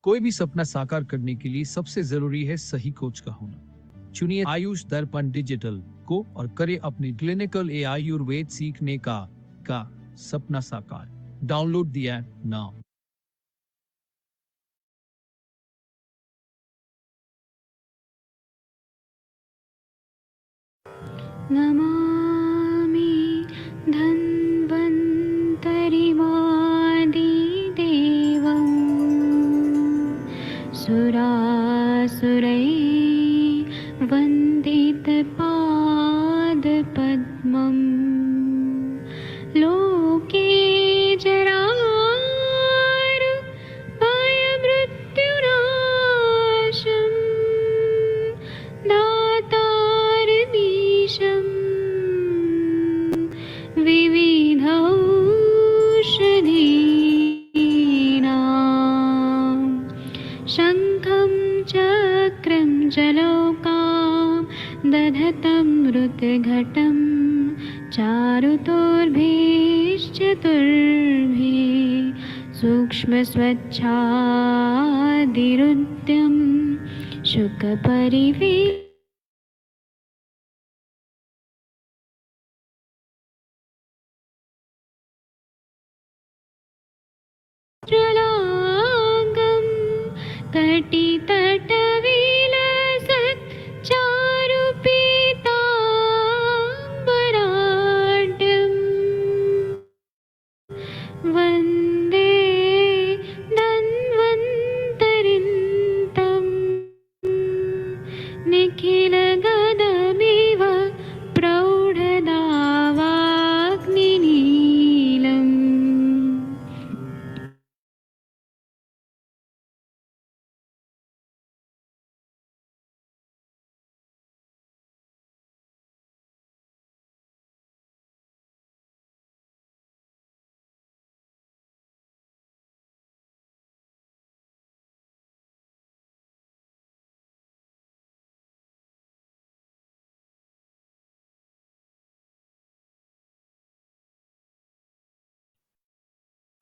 कोई भी सपना साकार करने के लिए सबसे जरूरी है सही कोच का होना। चुनिए आयुष दर्पण डिजिटल को और करे अपने क्लिनिकल आयुर्वेद सीखने का सपना साकार। Download the app now. Namami धन्वन्तरिमादिदेवं सुरासुरैः वन्दितपादपद्मं लोके जरामृत्युनाशं दातारमीशं विविधौषधीनां शङ्खं चक्रं जलौकां दधतं मृतघटं चारुतोर्भिश्चतुर्भिः सूक्ष्मस्वच्छादिरुद्यं शुकपरिवे त्रलाङ्गं कटितटविलसत् चारुपीताम्बराढ्यं वन्दे धन्वन्तरिन्तं निखिलगदमिव प्रौढदावाग्निनीलम्।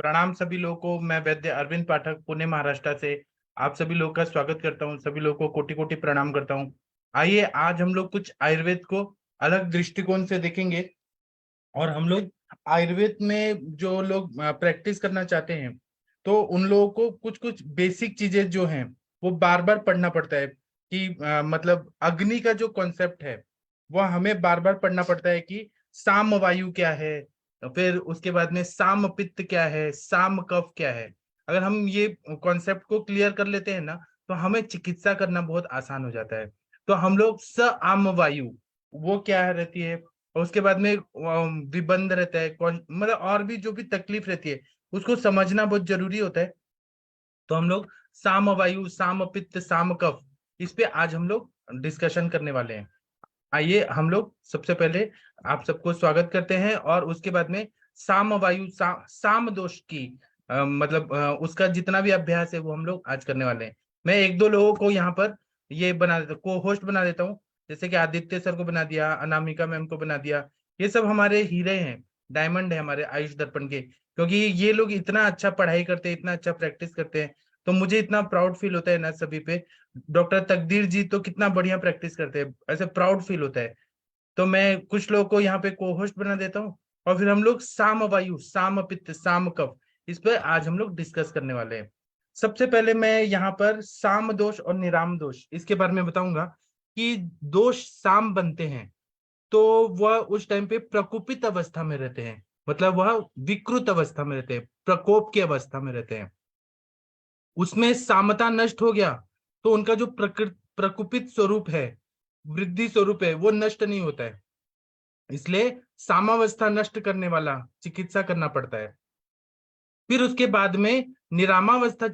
प्रणाम सभी लोगों को। मैं वैद्य अरविंद पाठक पुणे महाराष्ट्र से आप सभी लोगों का स्वागत करता हूं। सभी लोगों को कोटि कोटि प्रणाम करता हूं। आइए आज हम लोग कुछ आयुर्वेद को अलग दृष्टिकोण से देखेंगे। और हम लोग आयुर्वेद में जो लोग प्रैक्टिस करना चाहते हैं तो उन लोगों को कुछ कुछ बेसिक चीजें जो हैं वो बार बार पढ़ना पड़ता है कि मतलब अग्नि का जो कॉन्सेप्ट है वह हमें बार बार पढ़ना पड़ता है कि साम वायु क्या है, फिर उसके बाद में साम पित्त क्या है, साम कफ क्या है। अगर हम ये कॉन्सेप्ट को क्लियर कर लेते हैं ना तो हमें चिकित्सा करना बहुत आसान हो जाता है। तो हम लोग स आम वायु वो क्या रहती है, और उसके बाद में विबंध रहता है, मतलब और भी जो भी तकलीफ रहती है उसको समझना बहुत जरूरी होता है। तो हम लोग साम वायु, साम पित्त, साम कफ, इस पे आज हम लोग डिस्कशन करने वाले हैं। आइए हम लोग सबसे पहले आप सबको स्वागत करते हैं और उसके बाद में साम वायु साम दोष की मतलब उसका जितना भी अभ्यास है वो हम लोग आज करने वाले हैं। मैं एक दो लोगों को यहाँ पर ये बना देता को होस्ट बना देता हूँ, जैसे कि आदित्य सर को बना दिया, अनामिका मैम को बना दिया। ये सब हमारे हीरे हैं, डायमंड है हमारे आयुष दर्पण के, क्योंकि ये लोग इतना अच्छा पढ़ाई करते हैं, इतना अच्छा प्रैक्टिस करते हैं। तो मुझे इतना प्राउड फील होता है ना सभी पे। डॉक्टर तकदीर जी तो कितना बढ़िया प्रैक्टिस करते हैं, ऐसे प्राउड फील होता है। तो मैं कुछ लोगों को यहाँ पे को होस्ट बना देता हूँ और फिर हम लोग साम वायु, साम पित्त, साम कफ, इस पर आज हम लोग डिस्कस करने वाले हैं। सबसे पहले मैं यहाँ पर साम दोष और निराम दोष इसके बारे में बताऊंगा कि दोष साम बनते हैं तो वह उस टाइम पे प्रकोपित अवस्था में रहते हैं, मतलब वह विकृत अवस्था में रहते हैं, प्रकोप की अवस्था में रहते हैं। उसमें सामता नष्ट हो गया तो उनका जो प्रकुपित स्वरूप है, वृद्धि स्वरूप है, वो नष्ट नहीं होता है। इसलिए सामावस्था नष्ट करने वाला चिकित्सा करना पड़ता है। फिर उसके बाद में निरामावस्था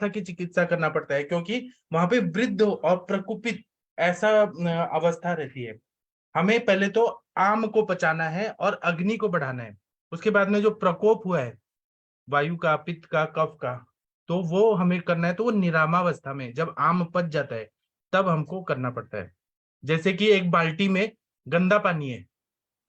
की चिकित्सा करना पड़ता है, क्योंकि वहां पे वृद्ध और प्रकुपित ऐसा अवस्था रहती है। हमें पहले तो आम को पचाना है और अग्नि को बढ़ाना है। उसके बाद में जो प्रकोप हुआ है वायु का, पित्त का, कफ का, तो वो हमें करना है। तो वो निरामावस्था में जब आम पच जाता है तब हमको करना पड़ता है। जैसे कि एक बाल्टी में गंदा पानी है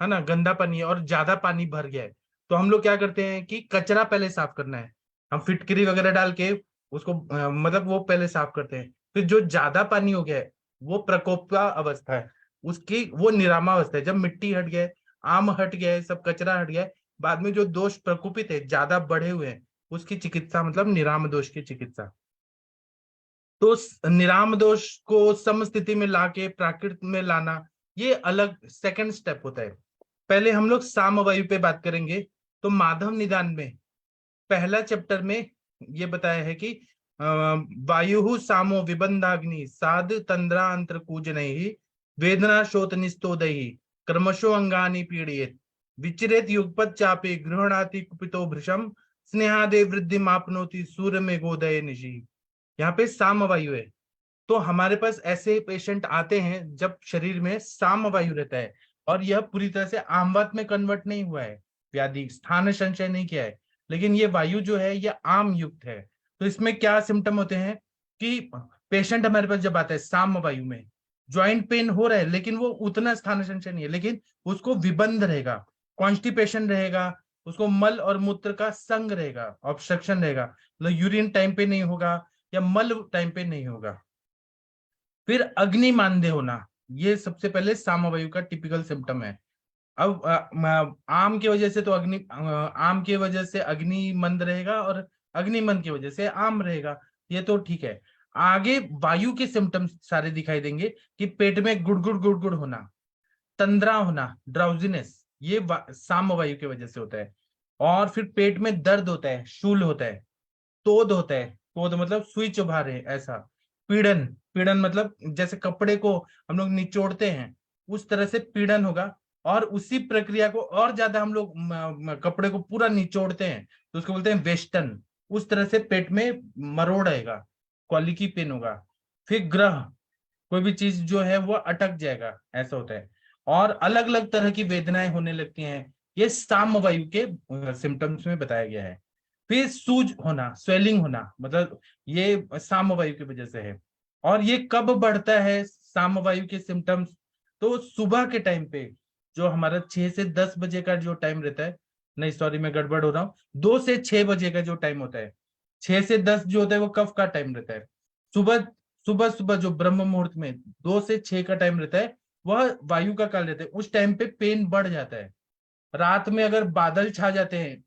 ना, गंदा पानी है और ज्यादा पानी भर गया है, तो हम लोग क्या करते हैं कि कचरा पहले साफ करना है। हम फिटकरी वगैरह डाल के उसको मतलब वो पहले साफ करते हैं। फिर जो ज्यादा पानी हो गया है वो प्रकोपा अवस्था है, उसकी वो निरामा अवस्था है, जब मिट्टी हट गया है, आम हट गया है, सब कचरा हट गया है, बाद में जो दोष प्रकोपित है, ज्यादा बढ़े हुए हैं, उसकी चिकित्सा मतलब निराम दोष की चिकित्सा। तो निराम दोष को सम स्थिति में लाके प्राकृत में लाना, ये अलग सेकंड स्टेप होता है। पहले हम लोग सामवायु पे बात करेंगे। तो माधव निदान में पहला चैप्टर में ये बताया है कि वायु सामो विबंधाग्नि साध तंद्रा अंतर कूजनैहि वेदना शोत निस्तोदैहि क्रमशो अंगानि पीड़येत् विचरेत युगपत चापे गृहणाति कुपितो भृशम स्नेहादे वृद्धि मापनोति सूर्य में गोदय निशि। यहाँ पे सामवायु है। तो हमारे पास ऐसे पेशेंट आते हैं जब शरीर में सामवायु रहता है और यह पूरी तरह से आमवात में कन्वर्ट नहीं हुआ है, व्याधि स्थान संचय नहीं किया है, लेकिन ये वायु जो है ये आम युक्त है। तो इसमें क्या सिम्टम होते हैं कि पेशेंट हमारे पास जब आता है सामवायु में, ज्वाइंट पेन हो रहा है लेकिन वो उतना स्थान संचय नहीं है, लेकिन उसको विबंध रहेगा, कॉन्स्टिपेशन रहेगा, उसको मल और मूत्र का संग रहेगा, ऑब्स्ट्रक्शन रहेगा, मतलब यूरिन टाइम पे नहीं होगा या मल टाइम पे नहीं होगा। फिर अग्नि मांदे होना, ये सबसे पहले सामवायु का टिपिकल सिम्टम है। अब आम की वजह से तो आम की वजह से अग्नि मंद रहेगा और अग्नि मंद की वजह से आम रहेगा, ये तो ठीक है। आगे वायु के सिम्टम्स सारे दिखाई देंगे कि पेट में गुड़गुड़ गुड़गुड़ होना, तंद्रा होना, ड्राउजीनेस, ये सामवायु की वजह से होता है। और फिर पेट में दर्द होता है, शूल होता है, तोद होता है, तोद मतलब सुई चुभा रहे ऐसा, पीड़न, पीड़न मतलब जैसे कपड़े को हम लोग निचोड़ते हैं उस तरह से पीड़न होगा, और उसी प्रक्रिया को और ज्यादा हम लोग कपड़े को पूरा निचोड़ते हैं तो उसको बोलते हैं वेस्टर्न, उस तरह से पेट में मरोड़ आएगा, कॉलिकी पेन होगा। फिर ग्रह, कोई भी चीज जो है वो अटक जाएगा, ऐसा होता है। और अलग अलग तरह की वेदनाएं होने लगती हैं, ये सामवायु के सिम्टम्स में बताया गया है। फिर सूज होना, स्वेलिंग होना, मतलब ये सामवायु की वजह से है। और ये कब बढ़ता है सामवायु के सिम्टम्स? तो सुबह के टाइम पे, जो हमारा 6 से 10 बजे का जो टाइम रहता है, नहीं सॉरी मैं गड़बड़ हो रहा हूँ, 2 से 6 बजे का जो टाइम होता है, 6 से 10 जो होता है वो कफ का टाइम रहता है। सुबह सुबह सुबह जो ब्रह्म मुहूर्त में 2 से 6 का टाइम रहता है वह वायु का काल रहता है, उस टाइम पे पेन बढ़ जाता है। रात में अगर बादल छा जाते हैं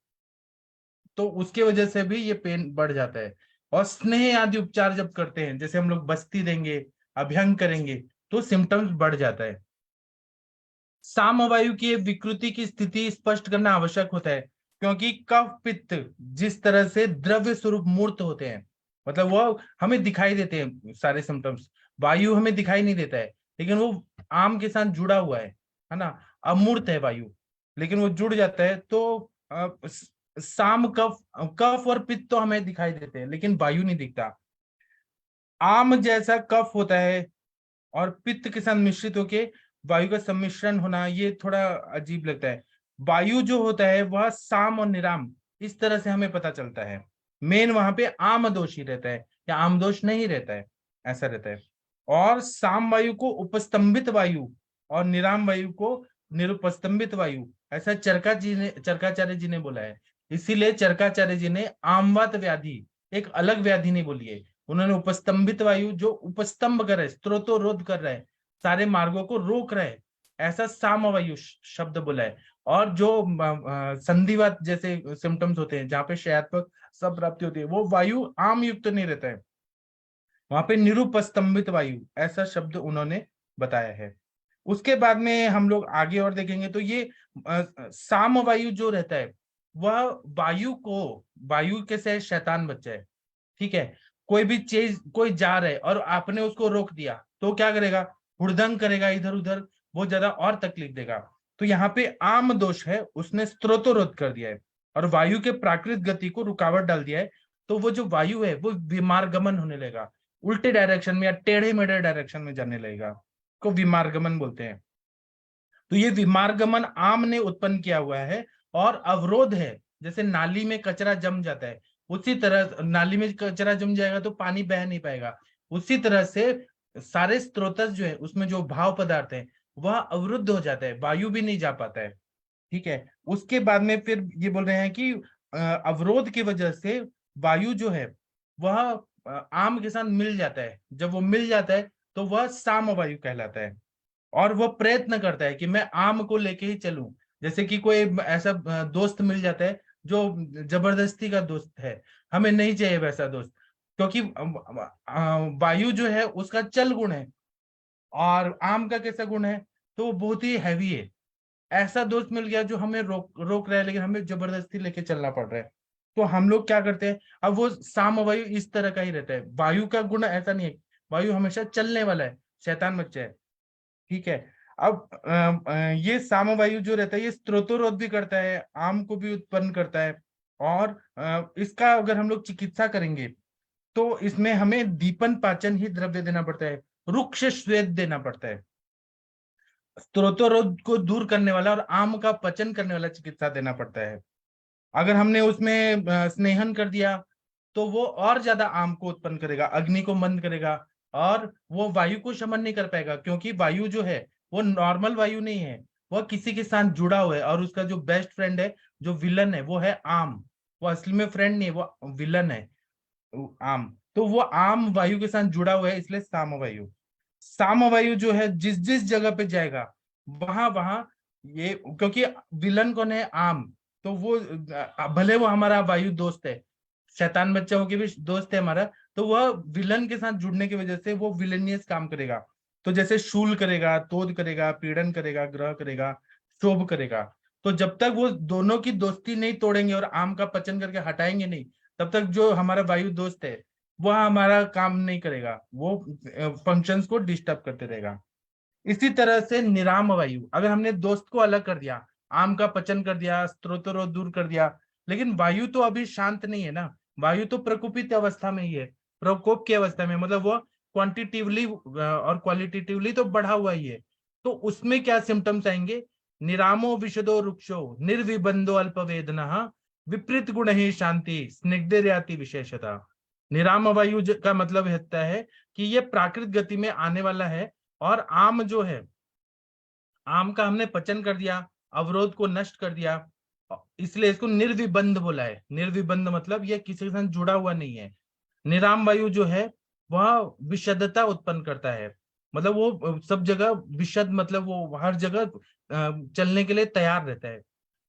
तो उसके वजह से भी ये पेन बढ़ जाता है। और स्नेह आदि उपचार जब करते हैं, जैसे हम लोग बस्ती देंगे, अभ्यंग करेंगे, तो सिम्टम्स बढ़ जाता है। सामवायु की विकृति की स्थिति स्पष्ट करना आवश्यक होता है, क्योंकि कफ पित्त जिस तरह से द्रव्य स्वरूप मूर्त होते हैं, मतलब वो हमें दिखाई देते हैं सारे सिम्टम्स, वायु हमें दिखाई नहीं देता है, लेकिन वो आम के साथ जुड़ा हुआ है ना, अमूर्त है वायु, लेकिन वो जुड़ जाता है। तो साम कफ, कफ और पित्त तो हमें दिखाई देते हैं लेकिन वायु नहीं दिखता। आम जैसा कफ होता है और पित्त के साथ मिश्रित होके वायु का सम्मिश्रण होना, ये थोड़ा अजीब लगता है। वायु जो होता है वह साम और निराम, इस तरह से हमें पता चलता है। मेन वहां पे आम दोष ही रहता है या आम दोष नहीं रहता है, ऐसा रहता है। और साम वायु को उपस्तंभित वायु और निराम वायु को निरुपस्तंभित वायु, ऐसा चरकाचार्य जी ने बोला है। इसीलिए चरकाचार्य जी ने आमवात व्याधि एक अलग व्याधि नहीं बोली है, उन्होंने उपस्तंभित वायु जो उपस्तंभ कर रहा है, स्त्रोतोरोध कर रहा है, सारे मार्गों को रोक रहा है, ऐसा सामवायु शब्द बोला है। और जो संधिवात जैसे सिम्टम्स होते हैं, जहाँ पे शयात्मक सब प्राप्ति होती है, वो वायु आम युक्त नहीं रहता है, वहां पे निरुपस्तंभित वायु ऐसा शब्द उन्होंने बताया है। उसके बाद में हम लोग आगे और देखेंगे तो ये सामवायु जो रहता है वह वायु के से शैतान बच्चा है, ठीक है। कोई भी चीज कोई जा रहा है और आपने उसको रोक दिया तो क्या करेगा, हुड़दंग करेगा इधर उधर, बहुत ज्यादा और तकलीफ देगा। तो यहाँ पे आम दोष है, उसने स्त्रोतोरोध कर दिया है और वायु के प्राकृतिक गति को रुकावट डाल दिया है। तो वो जो वायु है वो विमार्गमन होने लगेगा, उल्टे डायरेक्शन में या टेढ़े मेढ़े डायरेक्शन में जाने लगेगा, को विमार्गमन बोलते हैं। तो ये विमार्गमन आम ने उत्पन्न किया हुआ है। और अवरोध है, जैसे नाली में कचरा जम जाता है, उसी तरह नाली में कचरा जम जाएगा तो पानी बह नहीं पाएगा, उसी तरह से सारे स्रोत जो है उसमें जो भाव पदार्थ है वह अवरुद्ध हो जाता है, वायु भी नहीं जा पाता है, ठीक है। उसके बाद में फिर ये बोल रहे हैं कि अवरोध की वजह से वायु जो है वह आम के साथ मिल जाता है। जब वो मिल जाता है तो वह सामवायु कहलाता है। और वो प्रयत्न करता है कि मैं आम को लेके ही चलूं। जैसे कि कोई ऐसा दोस्त मिल जाता है जो जबरदस्ती का दोस्त है, हमें नहीं चाहिए वैसा दोस्त, क्योंकि वायु जो है उसका चल गुण है और आम का कैसा गुण है, तो वो बहुत ही हैवी है। ऐसा दोस्त मिल गया जो हमें रोक रोक रहा है लेकिन हमें जबरदस्ती लेके चलना पड़ रहा है, तो हम लोग क्या करते हैं। अब वो सामवायु इस तरह का ही रहता है। वायु का गुण ऐसा नहीं है, वायु हमेशा चलने वाला है, शैतान बच्चा है। ठीक है। अब ये सामवायु जो रहता है ये स्त्रोतोरोध भी करता है, आम को भी उत्पन्न करता है। और इसका अगर हम लोग चिकित्सा करेंगे तो इसमें हमें दीपन पाचन ही द्रव्य देना पड़ता है, रुक्ष श्वेत देना पड़ता है, स्त्रोतोरोध को दूर करने वाला और आम का पचन करने वाला चिकित्सा देना पड़ता है। अगर हमने उसमें स्नेहन कर दिया तो वो और ज्यादा आम को उत्पन्न करेगा, अग्नि को मंद करेगा, और वो वायु को शमन नहीं कर पाएगा, क्योंकि वायु जो है वो नॉर्मल वायु नहीं है, वह किसी के साथ जुड़ा हुआ है। और उसका जो बेस्ट फ्रेंड है, जो विलन है, वो है आम। वो असली में फ्रेंड नहीं है, वो विलन है आम। तो वो आम वायु के साथ जुड़ा हुआ है, इसलिए सामवायु। सामवायु जो है जिस जिस जगह पे जाएगा वहां वहां ये, क्योंकि विलन कौन है, आम। तो वो भले वो हमारा वायु दोस्त है, शैतान बच्चा होके भी दोस्त है हमारा, तो वह विलन के साथ जुड़ने की वजह से वो विलेनियस काम करेगा। तो जैसे शूल करेगा, तोद करेगा, पीड़न करेगा, ग्रह करेगा, शोभ करेगा। तो जब तक वो दोनों की दोस्ती नहीं तोड़ेंगे और आम का पचन करके हटाएंगे नहीं, तब तक जो हमारा वायु दोस्त है वह हमारा काम नहीं करेगा, वो फंक्शंस को डिस्टर्ब करते रहेगा। इसी तरह से निराम वायु, अगर हमने दोस्त को अलग कर दिया, आम का पचन कर दिया, स्त्रोतरोध दूर कर दिया, लेकिन वायु तो अभी शांत नहीं है ना, वायु तो प्रकोपित अवस्था में ही है, प्रकोप की अवस्था में, मतलब वो क्वांटिटिवली और क्वालिटेटिवली तो बढ़ा हुआ ही है। तो उसमें क्या सिम्टम्स आएंगे, निरामो विशदो रुक्षो निर्विबंधो अल्प वेदना विपरीत गुण ही शांति स्निग्धर्याति विशेषता। निराम वायु का मतलब होता है कि ये प्राकृतिक गति में आने वाला है, और आम जो है, आम का हमने पचन कर दिया, अवरोध को नष्ट कर दिया, इसलिए इसको निर्विबंध बोला है। निर्विबंध मतलब यह किसी के साथ जुड़ा हुआ नहीं है। निराम वायु जो है वह विशदता उत्पन्न करता है, मतलब वो सब जगह विशद, मतलब वो हर जगह चलने के लिए तैयार रहता है।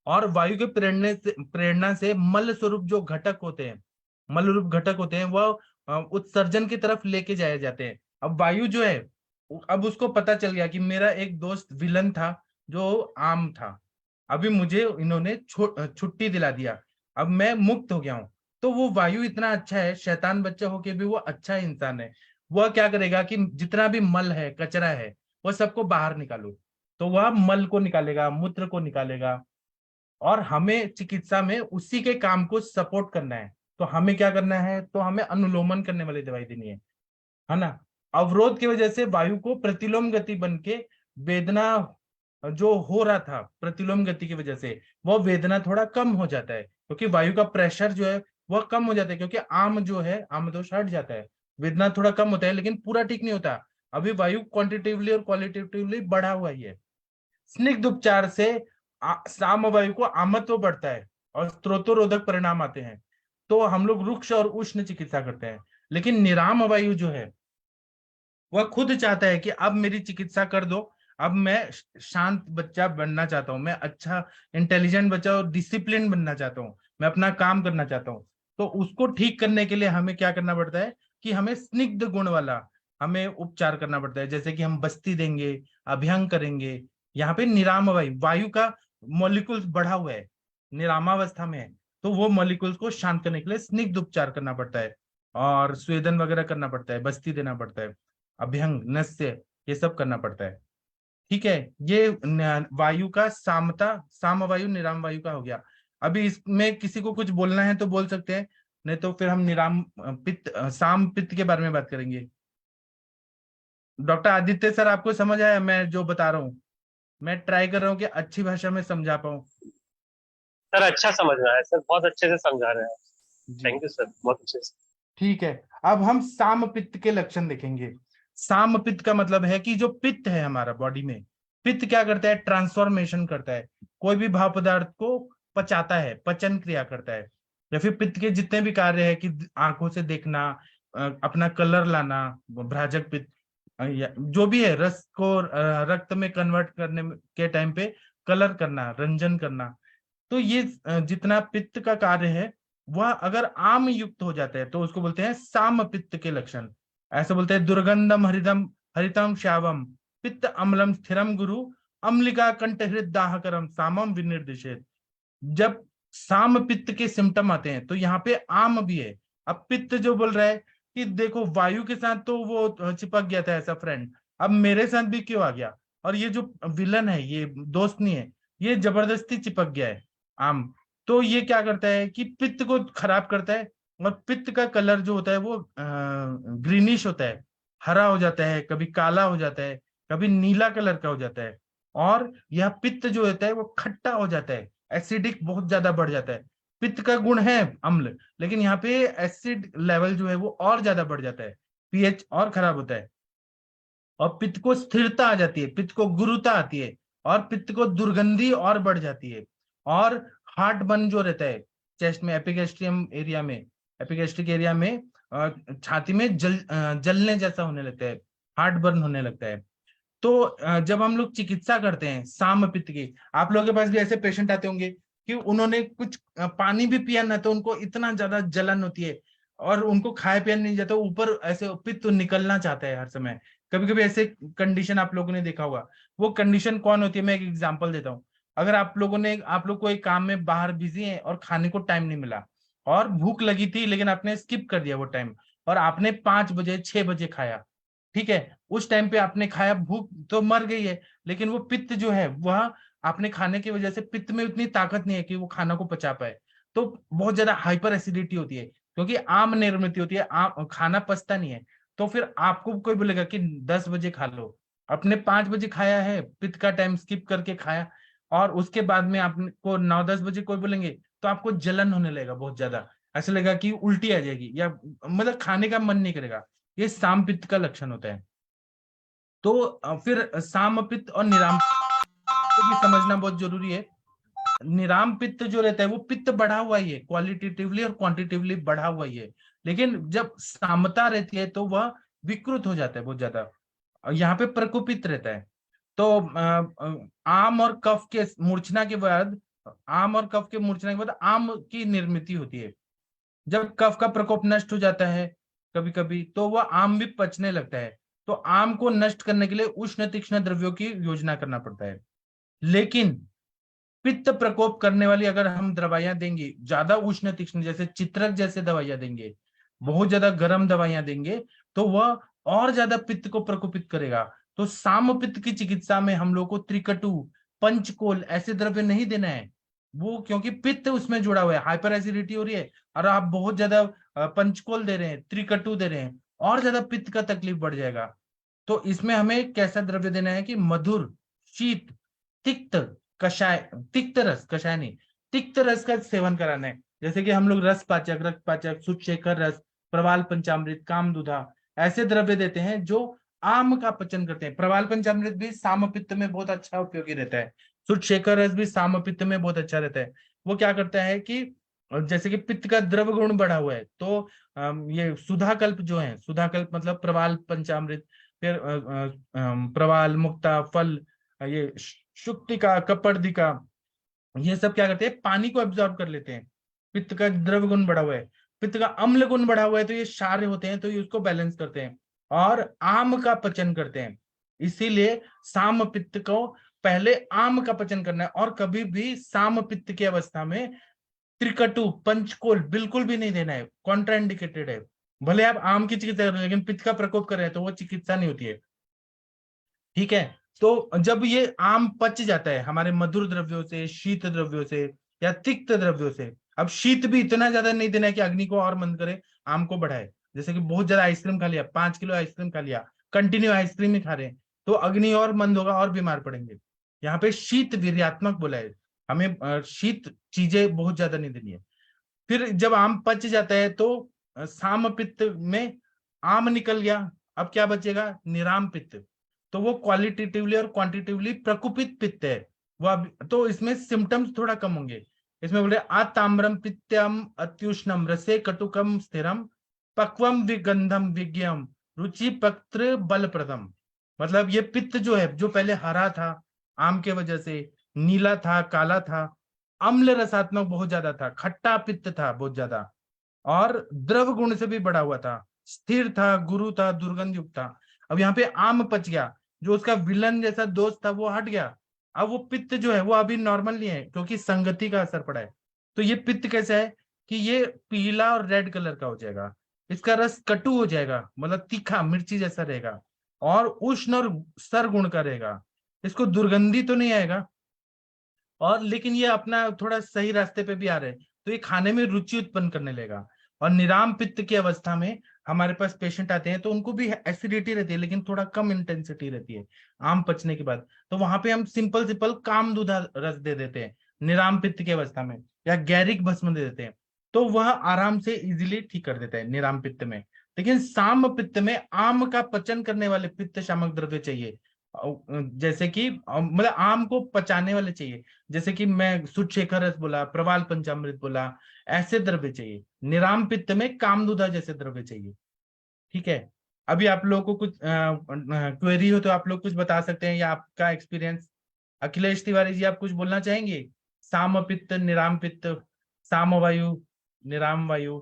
और वायु के प्रेरणा से मल स्वरूप जो घटक होते हैं, मल रूप घटक होते हैं, वह उत्सर्जन की तरफ लेके जाए जाते हैं। अब वायु जो है, अब उसको पता चल गया कि मेरा एक दोस्त विलन था जो आम था, अभी मुझे इन्होंने छुट्टी दिला दिया, अब मैं मुक्त हो गया हूं। तो वो वायु इतना अच्छा है, शैतान बच्चा होके भी वो अच्छा इंसान है। वह क्या करेगा कि जितना भी मल है, कचरा है, वह सबको बाहर निकालो। तो वह मल को निकालेगा, मूत्र को निकालेगा, और हमें चिकित्सा में उसी के काम को सपोर्ट करना है। तो हमें क्या करना है, तो हमें अनुलोमन करने वाली दवाई देनी है ना। अवरोध की वजह से वायु को प्रतिलोम गति बन के वेदना जो हो रहा था प्रतिलोम गति की वजह से, वो वेदना थोड़ा कम हो जाता है, क्योंकि वायु का प्रेशर जो है वह कम हो जाता है, क्योंकि आम जो है, आम दोष हट जाता है, वेदना थोड़ा कम होता है, लेकिन पूरा ठीक नहीं होता। अभी वायु क्वांटिटेटिवली और क्वालिटेटिवली बढ़ा हुआ ही है। स्निग्ध उपचार से सामवायु को आमत्व बढ़ता है और स्त्रोतोरोधक परिणाम आते हैं। तो हम लोग रुक्ष और उष्ण चिकित्सा करते हैं। लेकिन निराम वायु जो है वह खुद चाहता है कि अब मेरी चिकित्सा कर दो, अब मैं शांत बच्चा बनना चाहता हूँ, मैं अच्छा इंटेलिजेंट बच्चा और डिसिप्लिन बनना चाहता हूँ, मैं अपना काम करना चाहता हूँ। तो उसको ठीक करने के लिए हमें क्या करना पड़ता है कि हमें स्निग्ध गुण वाला हमें उपचार करना पड़ता है। जैसे कि हम बस्ती देंगे, अभ्यंग करेंगे। यहाँ पे निराम वायु, वायु का मॉलिक्यूल्स बढ़ा हुआ है, निरामावस्था में है, तो वो मॉलिक्यूल्स को शांत करने के लिए स्निग्ध उपचार करना पड़ता है, और स्वेदन वगैरह करना पड़ता है, बस्ती देना पड़ता है, अभ्यंग, नस्य, ये सब करना पड़ता है। ठीक है। ये वायु का सामता, साम वायु निराम वायु का हो गया। अभी इसमें किसी को कुछ बोलना है तो बोल सकते हैं, नहीं तो फिर हम निराम पित्त, साम पित्त के बारे में बात करेंगे। डॉक्टर आदित्य सर, आपको समझ आया मैं जो बता रहा हूँ? मैं ट्राई कर रहा हूँ कि अच्छी भाषा में समझा पाऊँ। सर अच्छा समझ रहा है सर, बहुत अच्छे से समझा रहे हैं। जी थैंक यू सर, बहुत अच्छे से। ठीक है। अब हम साम पित्त के लक्षण देखेंगे। साम पित्त का मतलब है कि जो पित्त है हमारा बॉडी में, पित्त क्या करता है, ट्रांसफॉर्मेशन करता है, कोई भी भाव पदार्थ को पचाता है, पचन क्रिया करता है। या फिर पित्त के जितने भी कार्य है कि आंखों से देखना, अपना कलर लाना, भ्राजक पित्त, या जो भी है, रस को रक्त में कन्वर्ट करने के टाइम पे कलर करना, रंजन करना। तो ये जितना पित्त का कार्य है वह अगर आम युक्त हो जाता है तो उसको बोलते हैं साम पित्त के लक्षण। ऐसे बोलते हैं दुर्गंधम हरिदम हरितम श्यावम पित्त अम्लम स्थिरम गुरु अम्लिका कंठ हृदय सामम विनिर्देशित। जब साम पित्त के सिम्टम आते हैं तो यहाँ पे आम भी है। अब पित्त जो बोल रहा है कि देखो वायु के साथ तो वो चिपक गया था ऐसा फ्रेंड, अब मेरे साथ भी क्यों आ गया, और ये जो विलन है ये दोस्त नहीं है, ये जबरदस्ती चिपक गया है आम। तो ये क्या करता है कि पित्त को खराब करता है, और पित्त का कलर जो होता है वो ग्रीनिश होता है, हरा हो जाता है, कभी काला हो जाता है, कभी नीला कलर का हो जाता है। और यह पित्त जो होता है वो खट्टा हो जाता है, एसिडिक बहुत ज्यादा बढ़ जाता है। पित्त का गुण है अम्ल, लेकिन यहाँ पे एसिड लेवल जो है वो और ज्यादा बढ़ जाता है, पीएच और खराब होता है। और पित्त को स्थिरता आ जाती है, पित्त को गुरुता आती है, और पित्त को दुर्गंधी और बढ़ जाती है। और हार्ट बर्न जो रहता है चेस्ट में, एपिगैस्ट्रियम एरिया में, एपिगैस्ट्रिक एरिया में छाती में जलने जैसा होने लगता है, हार्ट बर्न होने लगता है। तो जब हम लोग चिकित्सा करते हैं साम पित्त की, आप लोगों के पास भी ऐसे पेशेंट आते होंगे कि उन्होंने कुछ पानी भी पिया ना तो उनको इतना ज्यादा जलन होती है, और उनको खाया पिया नहीं जाता, ऊपर ऐसे पित्त निकलना चाहता है हर समय। कभी कभी ऐसे कंडीशन आप लोगों ने देखा होगा। वो कंडीशन कौन होती है, मैं एक एग्जांपल देता हूँ। अगर आप लोग को एक काम में बाहर बिजी है और खाने को टाइम नहीं मिला, और भूख लगी थी लेकिन आपने स्किप कर दिया वो टाइम, और आपने 5 बजे 6 बजे खाया, ठीक है, उस टाइम पे आपने खाया, भूख तो मर गई है, लेकिन वो पित्त जो है वह आपने खाने की वजह से पित्त में उतनी ताकत नहीं है कि वो खाना को पचा पाए। तो बहुत ज्यादा हाइपर एसिडिटी होती है, क्योंकि आम निर्मित होती है, आम खाना पचता नहीं है। तो फिर आपको कोई बोलेगा कि 10 बजे खा लो, अपने 5 बजे खाया है, पित्त का टाइम स्किप करके खाया, और उसके बाद में आपको 9-10 बजे कोई बोलेंगे तो आपको जलन होने लगेगा बहुत ज्यादा, ऐसा लगेगा कि उल्टी आ जाएगी, या मतलब खाने का मन नहीं करेगा। ये साम पित्त का लक्षण होता है। तो फिर साम पित्त और निराम को भी समझना बहुत जरूरी है। निराम पित्त जो रहता है वो पित्त बढ़ा हुआ ही है, क्वालिटेटिवली और क्वांटिटेटिवली बढ़ा हुआ ही है, लेकिन जब सामता रहती है तो वह विकृत हो जाता है बहुत ज्यादा, और यहाँ पे प्रकोपित रहता है। तो आम और कफ के मूर्छना के बाद, आम और कफ के मूर्छना के बाद आम की निर्मित होती है। जब कफ का प्रकोप नष्ट हो जाता है कभी कभी, तो वह आम भी पचने लगता है। तो आम को नष्ट करने के लिए उष्ण तीक्ष्ण द्रव्यों की योजना करना पड़ता है। लेकिन पित्त प्रकोप करने वाली अगर हम दवाइयां देंगे, ज्यादा उष्ण तीक्ष्ण जैसे चित्रक जैसे दवाइयां देंगे, बहुत ज्यादा गर्म दवाइयां देंगे, तो वह और ज्यादा पित्त को प्रकोपित करेगा। तो साम पित्त की चिकित्सा में हम लोग को त्रिकटु, पंचकोल ऐसे द्रव्य नहीं देना है, वो क्योंकि पित्त उसमें जुड़ा हुआ है, हाइपर एसिडिटी हो रही है, और आप बहुत ज्यादा पंचकोल दे रहे हैं, त्रिकटु दे रहे हैं, और ज्यादा पित्त का तकलीफ बढ़ जाएगा। तो इसमें हमें कैसा द्रव्य देना है कि मधुर, शीत, तिक्त, कषाय, तिक्त रस, कषाय नहीं, तिक्त रस का सेवन कराना है। जैसे कि हम लोग रस पाचक, रक्त पाचक, सुचेखर रस, प्रवाल पंचामृत, कामदुधा ऐसे द्रव्य देते हैं जो आम का पचन करते हैं। प्रवाल पंचामृत भी सामपित्त में बहुत अच्छा उपयोगी रहता है, सुचेखर रस भी सामपित्त में बहुत अच्छा रहता है। वो क्या करता है कि जैसे कि पित्त का द्रव गुण बढ़ा हुआ है, तो ये सुधाकल्प जो है, सुधाकल्प मतलब प्रवाल पंचामृत, फिर प्रवाल, मुक्ता, फल, ये शुक्तिका, कपर्दिका, ये सब क्या करते हैं, पानी को एब्जॉर्ब कर लेते हैं। पित्त का द्रव गुण बढ़ा हुआ है, पित्त का अम्ल गुण बढ़ा हुआ है, तो ये क्षार होते हैं, तो ये उसको बैलेंस करते हैं और आम का पचन करते हैं। इसीलिए साम पित्त को पहले आम का पचन करना है, और कभी भी साम पित्त की अवस्था में त्रिकटु, पंचकोल बिल्कुल भी नहीं देना है, कॉन्ट्राइंडिकेटेड है। भले आप आम की चिकित्सा कर रहे हैं लेकिन पित्त का प्रकोप कर रहे हैं तो वो चिकित्सा नहीं होती है, ठीक है। तो जब ये आम पच जाता है हमारे मधुर द्रव्यों से, शीत द्रव्यों से या तिक्त द्रव्यों से, अब शीत भी इतना ज्यादा नहीं देना है कि अग्नि को और मंद करे, आम को बढ़ाए। जैसे कि बहुत ज्यादा आइसक्रीम खा लिया, 5 किलो आइसक्रीम खा लिया, कंटिन्यू आइसक्रीम ही खा रहे हैं, तो अग्नि और मंद होगा और बीमार पड़ेंगे। यहाँ पे शीत वीर्यात्मक बोला है, हमें शीत चीजें बहुत ज्यादा नहीं देनी है। फिर जब आम पच जाता है तो साम पित्त में आम निकल गया, अब क्या बचेगा, निराम पित्त। तो वो क्वालिटेटिवली और क्वांटिटेटिवली प्रकुपित पित्त है, वो तो इसमें सिम्टम्स थोड़ा कम होंगे, इसमें बोले आताम्रम पित्यम अत्युष्णम रसे कटुकम स्थिरम पक्वम विगंधम विज्ञम रुचि पत्र बलप्रदम। मतलब ये पित्त जो है, जो पहले हरा था आम के वजह से, नीला था, काला था, अम्ल रसात्मक बहुत ज्यादा था, खट्टा पित्त था बहुत ज्यादा, और द्रव गुण से भी बढ़ा हुआ था, स्थिर था, गुरु था, दुर्गंध युक्त था। अब यहाँ पे आम पच गया, जो उसका विलन जैसा दोस्त था वो हट गया। अब वो पित्त जो है वो अभी नॉर्मल नहीं है, क्योंकि संगति का असर पड़ा है। तो ये पित्त कैसा है कि ये पीला और रेड कलर का हो जाएगा, इसका रस कटु हो जाएगा, मतलब तीखा मिर्ची जैसा रहेगा, और उष्ण और सरगुण का रहेगा। इसको दुर्गंधी तो नहीं आएगा, और लेकिन ये अपना थोड़ा सही रास्ते पे भी आ रहे हैं, तो ये खाने में रुचि उत्पन्न करने लगेगा। और निराम पित्त की अवस्था में हमारे पास पेशेंट आते हैं तो उनको भी एसिडिटी रहती है, लेकिन थोड़ा कम इंटेंसिटी रहती है आम पचने के बाद। तो वहां पे हम सिंपल सिंपल कामदूधा रस दे देते हैं निराम पित्त की अवस्था में, या गैरिक भस्म दे देते हैं, तो वह आराम से इजिली ठीक कर देता है निराम पित्त में। लेकिन साम पित्त में आम का पचन करने वाले पित्त शामक द्रव्य चाहिए, जैसे कि मतलब आम को पचाने वाले चाहिए, जैसे कि मैं सुध शेखर रस बोला, प्रवाल पंचामृत बोला, ऐसे द्रव्य चाहिए। निराम पित्त में कामदूधा जैसे द्रव्य चाहिए। ठीक है, अभी आप लोगों को कुछ क्वेरी हो तो आप लोग कुछ बता सकते हैं, या आपका एक्सपीरियंस। अखिलेश तिवारी जी, आप कुछ बोलना चाहेंगे? साम पित्त, निराम पित्त, साम वायु, निराम वायु,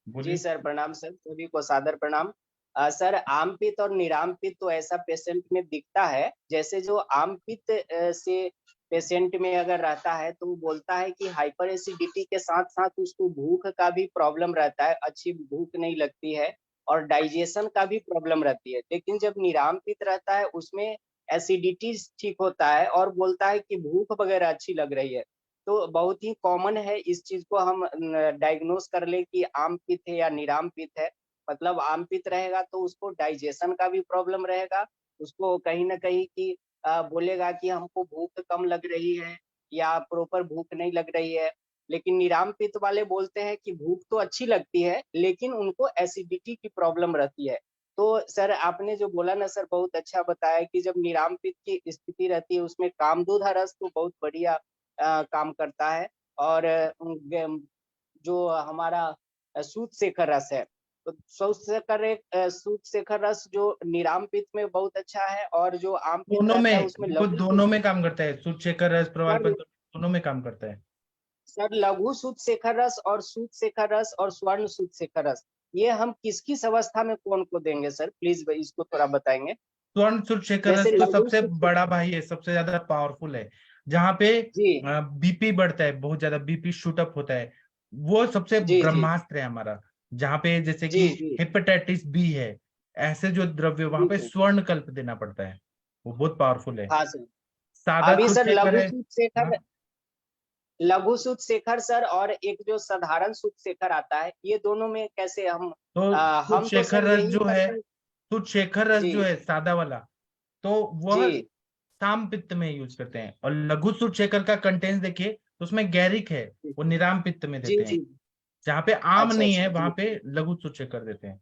जी बोलिए। सर, प्रणाम सर, सभी को सादर प्रणाम। सर, आम पित्त और निराम पित्त तो ऐसा पेशेंट में दिखता है, जैसे जो आम पित्त से पेशेंट में अगर रहता है तो वो बोलता है कि हाइपर एसिडिटी के साथ साथ उसको भूख का भी प्रॉब्लम रहता है, अच्छी भूख नहीं लगती है, और डाइजेशन का भी प्रॉब्लम रहती है। लेकिन जब निराम पित्त रहता है उसमें एसिडिटी ठीक होता है और बोलता है कि भूख वगैरह अच्छी लग रही है। तो बहुत ही कॉमन है इस चीज को हम डायग्नोस कर ले कि आम पित्त है या निराम पित्त है। मतलब आम पित्त रहेगा तो उसको डाइजेशन का भी प्रॉब्लम रहेगा, उसको कहीं ना कहीं कि बोलेगा कि हमको भूख कम लग रही है या प्रॉपर भूख नहीं लग रही है। लेकिन निराम पित्त वाले बोलते हैं कि भूख तो अच्छी लगती है लेकिन उनको एसिडिटी की प्रॉब्लम रहती है। तो सर, आपने जो बोला ना सर, बहुत अच्छा बताया कि जब निराम पित्त की स्थिति रहती है उसमें कामदूधा रस तो बहुत बढ़िया काम करता है। और जो हमारा सूत शेखर रस है, तो सूत शेखर रस जो निराम पित्त में बहुत अच्छा है, और जो आम पित्त दोनों रहता है में, उसमें वो लघु दोनों में काम करता है, सुध शेखर रस, प्रवाल सर पंच दोनों में काम करता है। सर लघु सूत शेखर रस और सूत शेखर रस और स्वर्ण सूत शेखर रस, ये हम किस किस अवस्था में कौन को देंगे सर? प्लीज इसको थोड़ा बताएंगे। स्वर्ण सुर शेखर रस जैसे तो लघु सबसे सूत, बड़ा भाई है, सबसे ज्यादा पावरफुल है, जहाँ पे जी बीपी बढ़ता है, बहुत ज्यादा बीपी शूट अप होता है। वो सबसे जी जी ब्रह्मास्त्र है हमारा, जहाँ पे जैसे जी कि जी हेपेटाइटिस बी है, ऐसे जो द्रव्य वहां जी पे सर। स्वर्ण कल्प देना पड़ता है, वो बहुत पावरफुल है। हाँ सर। सादा अभी सुर सर शेखर लघु है। सूत हाँ, शेखर, लघु सूत शेखर सर, और एक जो साधारण सूत शेखर आता है, ये दोनों में कैसे हम तो सुर हम तो शेखर सर रस यही जो है, करते हैं। सुर शेखर रस जी जो है सादा वाला, तो वह जी साम पित्त में यूज करते हैं। और लघु सुर शेखर का कंटेंट्स देखिए तो उसमें गैरिक है, वो निराम पित्त में जी देते हैं। जी। जहाँ पे आम अच्छा नहीं अच्छा है वहां जी पे लघु सूचे कर देते हैं।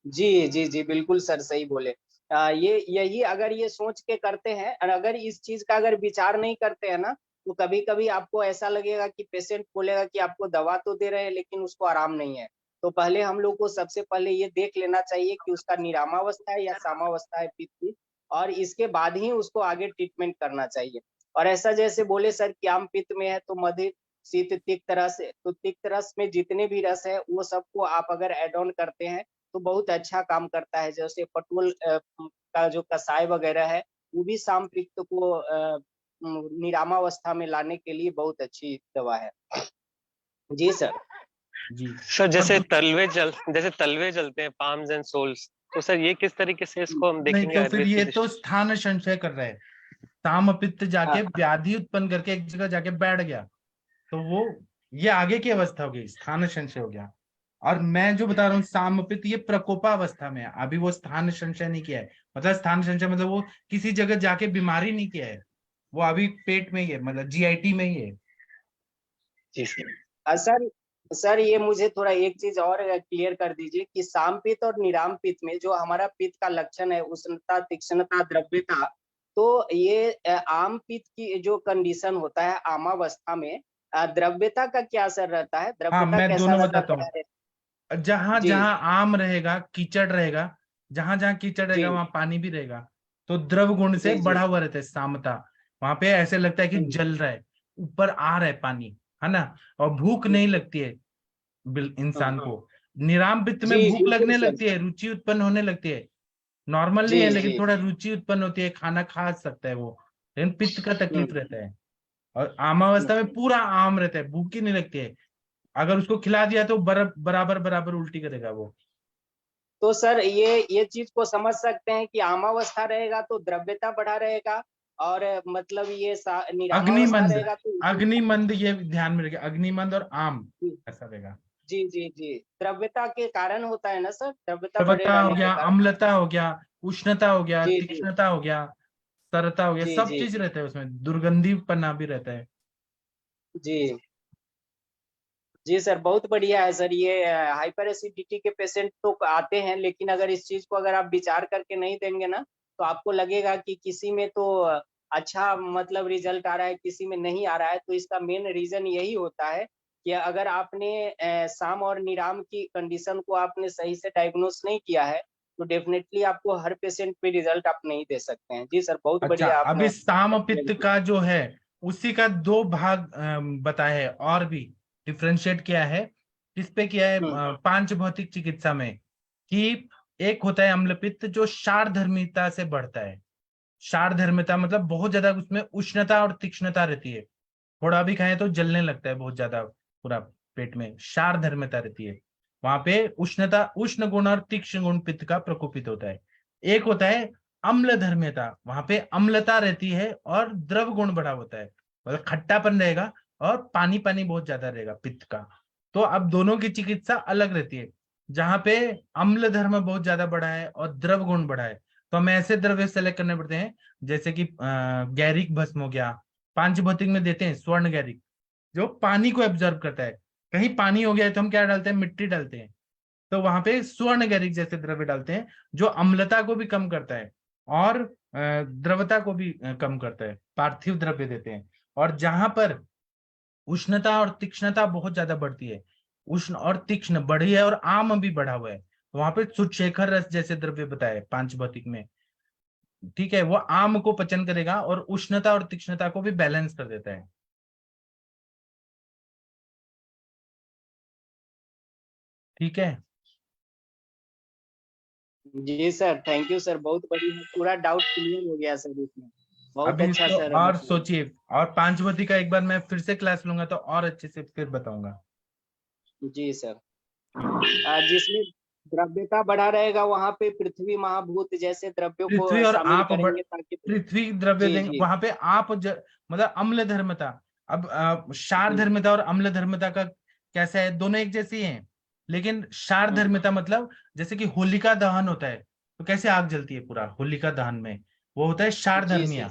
जी जी जी, बिल्कुल सर, सही बोले। ये यही अगर ये सोच के करते हैं, और अगर इस चीज का अगर विचार नहीं करते हैं ना, तो कभी कभी आपको ऐसा लगेगा कि पेशेंट बोलेगा कि आपको दवा तो दे रहे हैं लेकिन उसको आराम नहीं है। तो पहले हम लोग को सबसे पहले ये देख लेना चाहिए कि उसका निरामावस्था है या सामावस्था है पित्त की, और इसके बाद ही उसको आगे ट्रीटमेंट करना चाहिए। और ऐसा जैसे बोले सर कि आम पित्त में है तो मधिर शीत तिक्त रस, तो तिक्त रस में जितने भी रस है वो सबको आप अगर एड ऑन करते हैं तो बहुत अच्छा काम करता है। जैसे पटुअल का जो कसाय वगैरह है, वो भी साम पित्त को निरामावस्था में लाने के लिए बहुत अच्छी दवा है। जी सर। जी। सर और जैसे तलवे जलते हैं, पाम्स एंड सोल्स, तो सर ये किस तरीके से इसको हम नहीं, देखेंगे तो फिर आयुर्वेद की ये तो दृष्टि? स्थान संशय कर रहे हैं। ताम पित्त जाके हाँ व्याधि उत्पन्न करके एक जगह जाके बैठ गया, तो वो ये आगे की अवस्था हो गई, स्थान संशय हो गया। और मैं जो बता रहा हूँ सामपित, ये प्रकोपावस्था में है, अभी वो स्थान संशय नहीं किया है। मतलब स्थान संशय मतलब वो किसी जगह जाके बीमारी नहीं किया है, वो अभी पेट में ही है, मतलब जीआईटी में ही है। जी सर। सर, सर ये मुझे थोड़ा एक चीज और क्लियर कर दीजिए कि साम पित्त और निराम पित्त में जो हमारा पित्त का लक्षण है, उष्णता, तीक्ष्णता, द्रव्यता, तो ये आम पित्त की जो कंडीशन होता है आमावस्था में, द्रव्यता का क्या असर रहता है? हाँ, द्रव्यता मैं कैसा दोनों रहता है? बताता बड़ा हूँ। जहां जी जहां आम रहेगा कीचड़ रहेगा, जहां जहां कीचड़ रहेगा जी वहां पानी भी रहेगा, तो द्रव गुण से जी जी। बढ़ा हुआ रहता है सामता। वहां पे ऐसे लगता है कि हम्म, जल रहा है, ऊपर आ रहा है पानी, है ना। और भूख हम्म, नहीं लगती है इंसान हम्म। को। निराम पित्त जी में भूख बिल्कुल लगने सर। लगती है, रुचि उत्पन्न होने लगती है। नॉर्मल नहीं जी है, लेकिन जी। थोड़ा रुचि उत्पन्न होती है, खाना खा सकता है वो, लेकिन पित्त का तकलीफ हम्म रहता है। और आमावस्था में हम्म। पूरा आम रहता है, भूख ही नहीं लगती है। अगर उसको खिला दिया तो बराबर बराबर उल्टी करेगा वो। तो सर ये चीज को समझ सकते हैं कि आमावस्था रहेगा तो द्रव्यता बढ़ा रहेगा, और मतलब ये निरामावस्था अग्निमंद, रहेगा तो अग्निमंद ये ध्यान में रखिए, अग्निमंद और आम जी ऐसा रहेगा। जी जी जी। द्रव्यता के कारण होता है ना सर, द्रव्यता बढ़े प्रबलता हो रहने के गया, कारण। अम्लता हो गया, उष्णता हो गया, जी जी तीक्ष्णता हो गया, सरता हो गया, जी सब जी चीज रहता है उसमें, दुर्गंधीपना भी रहता है। जी जी। सर बहुत बढ़िया है सर। ये हाइपर एसिडिटी के पेशेंट तो आते हैं, लेकिन अगर इस चीज को अगर आप विचार करके नहीं देंगे ना, तो आपको लगेगा कि किसी में तो अच्छा मतलब रिजल्ट आ रहा है, किसी में नहीं आ रहा है। तो इसका मेन रीजन यही होता है कि अगर आपने साम और निराम की कंडीशन को आपने सही से डायग्नोस नहीं किया है, तो डेफिनेटली आपको हर पेशेंट पे रिजल्ट आप नहीं दे सकते हैं। जी सर बहुत अच्छा, बढ़िया अभी आपने साम एक्सप्लेन पित्त किया। का जो है उसी का दो भाग बताया है, और भी डिफ्रेंशिएट किया है। किस पे किया है? हम्म पांच भौतिक चिकित्सा में, कि एक होता है अम्ल पित्त जो क्षारधर्मिता से बढ़ता है। क्षारधर्मिता मतलब बहुत ज्यादा उसमें उष्णता और तीक्ष्णता रहती है, थोड़ा भी खाए तो जलने लगता है बहुत ज्यादा पूरा पेट में, क्षारधर्मिता रहती है। वहां पे उष्णता, उष्ण गुण और तीक्ष्ण गुण पित्त का प्रकोपित होता है। एक होता है अम्ल धर्म्यता, वहां पे अम्लता रहती है और द्रव गुण बढ़ा होता है, मतलब खट्टापन रहेगा और पानी पानी बहुत ज्यादा रहेगा पित्त का। तो अब दोनों की चिकित्सा अलग रहती है। जहां पे अम्ल धर्म बहुत ज्यादा बढ़ा है और द्रव गुण बढ़ा है, तो हमें ऐसे द्रव्य सेलेक्ट करने पड़ते हैं, जैसे कि गैरिक भस्म हो गया। पांच भौतिक में देते हैं स्वर्ण गैरिक, जो पानी को एब्जॉर्ब करता है। कहीं पानी हो गया है तो हम क्या डालते हैं? मिट्टी डालते हैं। तो वहां पे स्वर्ण गैरिक जैसे द्रव्य डालते हैं, जो अम्लता को भी कम करता है और द्रवता को भी कम करता है, पार्थिव द्रव्य देते हैं। और जहां पर उष्णता और तीक्ष्णता बहुत ज्यादा बढ़ती है, उष्ण और तीक्ष्ण बढ़ी है और आम भी बढ़ा हुआ है, तो वहां पे सुशेखर रस जैसे द्रव्य बताए पांच भौतिक में, ठीक है, वो आम को पचन करेगा और उष्णता और तीक्ष्णता को भी बैलेंस कर देता है। ठीक है। जी सर, थैंक यू सर, बहुत बढ़िया, पूरा डाउट क्लियर हो गया सर इसमें। बहुत अभी अच्छा इसको सर और बताया। सोचिए, और पांचवती का एक बार मैं फिर से क्लास लूंगा तो और अच्छे से फिर बताऊंगा। जी सर। ठीक है। जिसमें द्रव्यता बढ़ा रहेगा वहां पे पृथ्वी महाभूत जैसे द्रव्यों पृथ्वी को और शामिल आप करेंगे ताकि। पृथ्वी द्रव्य जी देंगे जी वहां पे, आप मतलब अम्ल धर्मता। अब क्षार जी धर्मता और अम्ल धर्मता का कैसा है? दोनों एक जैसी हैं, लेकिन क्षार हम्म, धर्मता मतलब जैसे कि होलिका दहन होता है, तो कैसे आग जलती है पूरा होलिका दहन में, वो होता है क्षार जी सर। धर्मिया,